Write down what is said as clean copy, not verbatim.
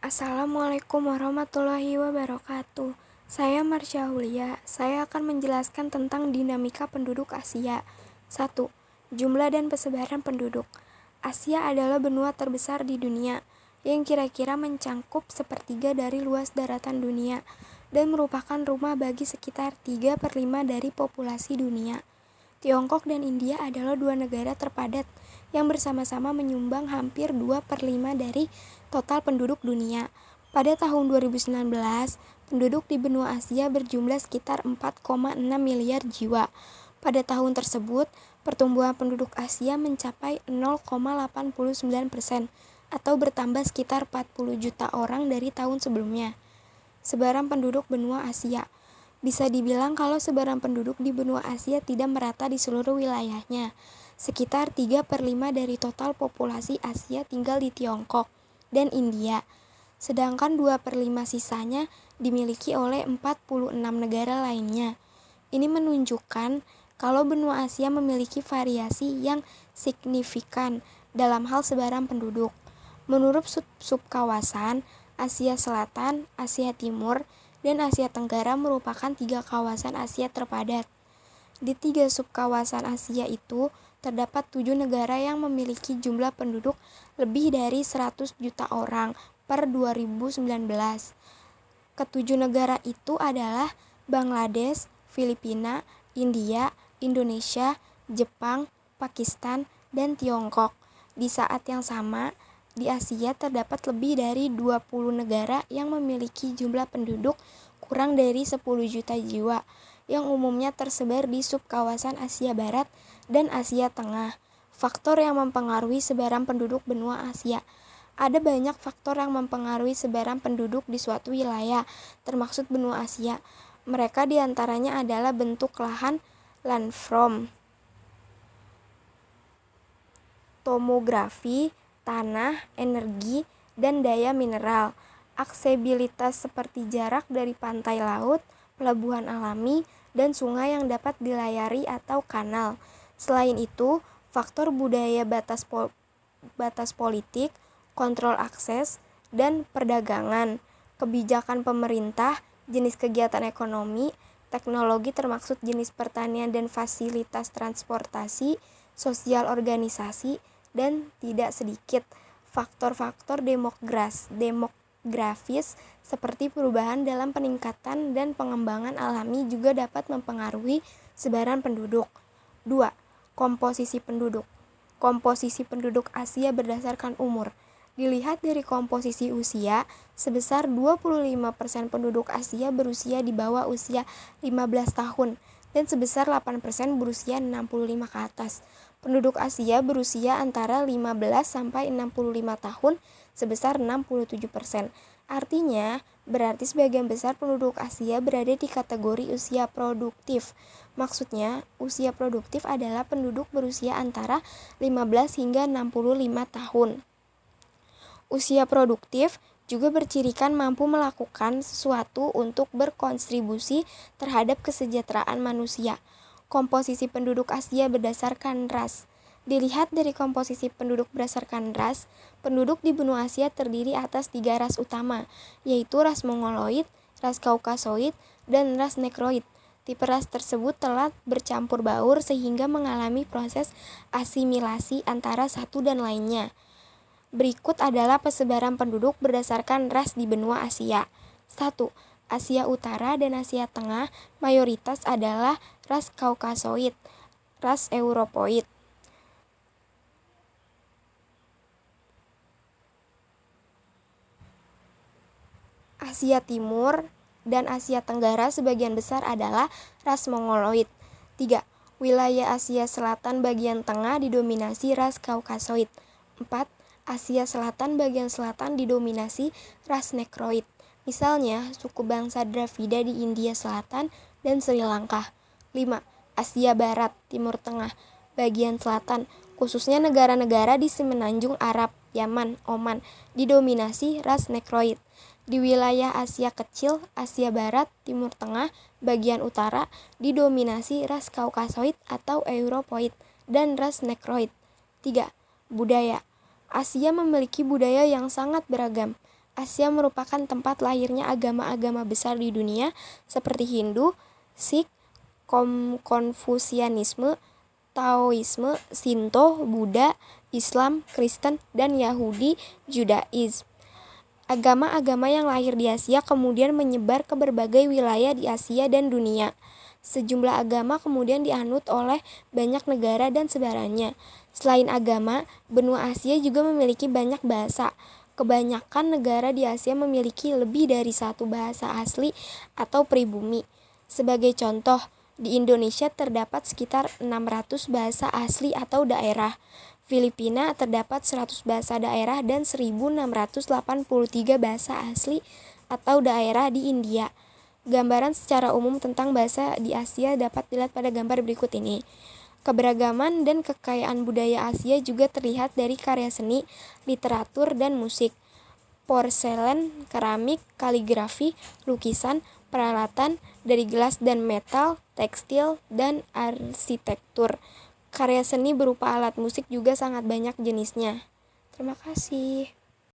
Assalamualaikum warahmatullahi wabarakatuh. Saya Marsha Hulia. Saya akan menjelaskan tentang dinamika penduduk Asia. 1. Jumlah dan persebaran penduduk. Asia adalah benua terbesar di dunia yang kira-kira mencangkup sepertiga dari luas daratan dunia dan merupakan rumah bagi sekitar 3/5 dari populasi dunia. Tiongkok dan India adalah dua negara terpadat yang bersama-sama menyumbang hampir 2/5 dari total penduduk dunia. Pada tahun 2019, penduduk di benua Asia berjumlah sekitar 4,6 miliar jiwa. Pada tahun tersebut, pertumbuhan penduduk Asia mencapai 0,89% atau bertambah sekitar 40 juta orang dari tahun sebelumnya. Sebaran penduduk benua Asia. Bisa dibilang kalau sebaran penduduk di benua Asia tidak merata di seluruh wilayahnya. Sekitar 3/5 dari total populasi Asia tinggal di Tiongkok dan India, sedangkan 2/5 sisanya dimiliki oleh 46 negara lainnya. Ini menunjukkan kalau benua Asia memiliki variasi yang signifikan dalam hal sebaran penduduk. Menurut subkawasan, Asia Selatan, Asia Timur, dan Asia Tenggara merupakan 3 kawasan Asia terpadat. Di 3 subkawasan Asia itu, terdapat 7 negara yang memiliki jumlah penduduk lebih dari 100 juta orang per 2019. Ketujuh negara itu adalah Bangladesh, Filipina, India, Indonesia, Jepang, Pakistan, dan Tiongkok. Di saat yang sama, di Asia terdapat lebih dari 20 negara yang memiliki jumlah penduduk kurang dari 10 juta jiwa, yang umumnya tersebar di subkawasan Asia Barat dan Asia Tengah. Faktor yang mempengaruhi sebaran penduduk benua Asia. Ada banyak faktor yang mempengaruhi sebaran penduduk di suatu wilayah, termasuk benua Asia. Mereka diantaranya adalah bentuk lahan, landform, tomografi, tanah, energi, dan daya mineral. Aksesibilitas seperti jarak dari pantai laut, pelabuhan alami, dan sungai yang dapat dilayari atau kanal. Selain itu, faktor budaya, batas politik, kontrol akses, dan perdagangan, kebijakan pemerintah, jenis kegiatan ekonomi, teknologi termasuk jenis pertanian dan fasilitas transportasi, sosial organisasi, dan tidak sedikit faktor-faktor demografis seperti perubahan dalam peningkatan dan pengembangan alami juga dapat mempengaruhi sebaran penduduk. 2. Komposisi penduduk. Komposisi penduduk Asia berdasarkan umur. Dilihat dari komposisi usia, sebesar 25% penduduk Asia berusia di bawah usia 15 tahun dan sebesar 8% berusia 65 ke atas. Penduduk Asia berusia antara 15 sampai 65 tahun sebesar 67%. Artinya, berarti sebagian besar penduduk Asia berada di kategori usia produktif. Maksudnya, usia produktif adalah penduduk berusia antara 15 hingga 65 tahun. Usia produktif juga bercirikan mampu melakukan sesuatu untuk berkontribusi terhadap kesejahteraan manusia. Komposisi penduduk Asia berdasarkan ras. Dilihat dari komposisi penduduk berdasarkan ras, penduduk di benua Asia terdiri atas 3 ras utama, yaitu ras Mongoloid, ras Kaukasoid, dan ras Negroid. Tipe ras tersebut telah bercampur baur sehingga mengalami proses asimilasi antara satu dan lainnya. Berikut adalah persebaran penduduk berdasarkan ras di benua Asia. 1. Asia Utara dan Asia Tengah mayoritas adalah ras Kaukasoid, ras Europoid. Asia Timur dan Asia Tenggara sebagian besar adalah ras Mongoloid. 3. Wilayah Asia Selatan bagian tengah didominasi ras Kaukasoid. 4. Asia Selatan bagian selatan didominasi ras Negroid. Misalnya, suku bangsa Dravida di India Selatan dan Sri Lanka. 5. Asia Barat, Timur Tengah, bagian selatan, khususnya negara-negara di Semenanjung Arab, Yaman, Oman, didominasi ras Negroid. Di wilayah Asia Kecil, Asia Barat, Timur Tengah, bagian utara, didominasi ras Kaukasoid atau Europoid dan ras Negroid. 3. Budaya. Asia memiliki budaya yang sangat beragam. Asia merupakan tempat lahirnya agama-agama besar di dunia seperti Hindu, Sikh, Konfusianisme, Taoisme, Shinto, Buddha, Islam, Kristen, dan Yahudi Judaism. Agama-agama yang lahir di Asia kemudian menyebar ke berbagai wilayah di Asia dan dunia. Sejumlah agama kemudian dianut oleh banyak negara dan sebarannya. Selain agama, benua Asia juga memiliki banyak bahasa. Kebanyakan negara di Asia memiliki lebih dari satu bahasa asli atau pribumi. Sebagai contoh, di Indonesia terdapat sekitar 600 bahasa asli atau daerah. Filipina terdapat 100 bahasa daerah dan 1683 bahasa asli atau daerah di India. Gambaran secara umum tentang bahasa di Asia dapat dilihat pada gambar berikut ini. Keberagaman dan kekayaan budaya Asia juga terlihat dari karya seni, literatur, dan musik, porselen, keramik, kaligrafi, lukisan, peralatan dari gelas dan metal, tekstil, dan arsitektur. Karya seni berupa alat musik juga sangat banyak jenisnya. Terima kasih.